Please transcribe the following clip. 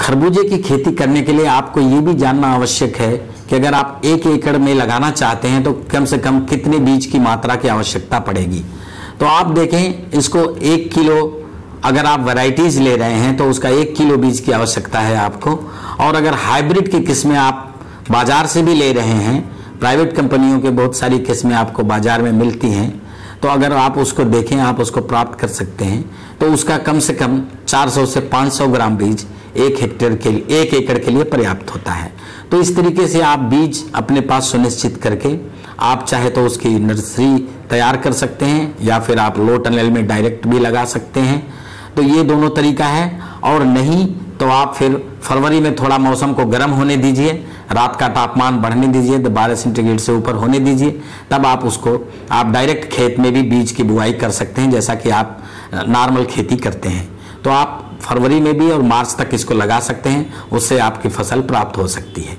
खरबूजे की खेती करने के लिए आपको ये भी जानना आवश्यक है कि अगर आप 1 एकड़ में लगाना चाहते हैं तो कम से कम कितने बीज की मात्रा की आवश्यकता पड़ेगी। तो आप देखें, इसको 1 किलो अगर आप वैरायटीज ले रहे हैं तो उसका 1 किलो बीज की आवश्यकता है आपको। और अगर हाइब्रिड की किस्में आप बाजार से भी ले रहे हैं, प्राइवेट कंपनियों के बहुत सारी किस्में आपको बाजार में मिलती हैं, तो अगर आप उसको देखें, आप उसको प्राप्त कर सकते हैं, तो उसका कम से कम 400 से 500 ग्राम बीज 1 एकड़ के लिए पर्याप्त होता है। तो इस तरीके से आप बीज अपने पास सुनिश्चित करके आप चाहे तो उसकी नर्सरी तैयार कर सकते हैं या फिर आप लो टनल में डायरेक्ट भी लगा सकते हैं। तो ये दोनों तरीका है। और नहीं तो आप फिर फरवरी में थोड़ा मौसम को गर्म होने दीजिए, रात का तापमान बढ़ने दीजिए, 12 सेंटीग्रेड से ऊपर होने दीजिए, तब आप उसको आप डायरेक्ट खेत में भी बीज की बुआई कर सकते हैं जैसा कि आप नॉर्मल खेती करते हैं। तो आप फरवरी में भी और मार्च तक इसको लगा सकते हैं, उससे आपकी फसल प्राप्त हो सकती है।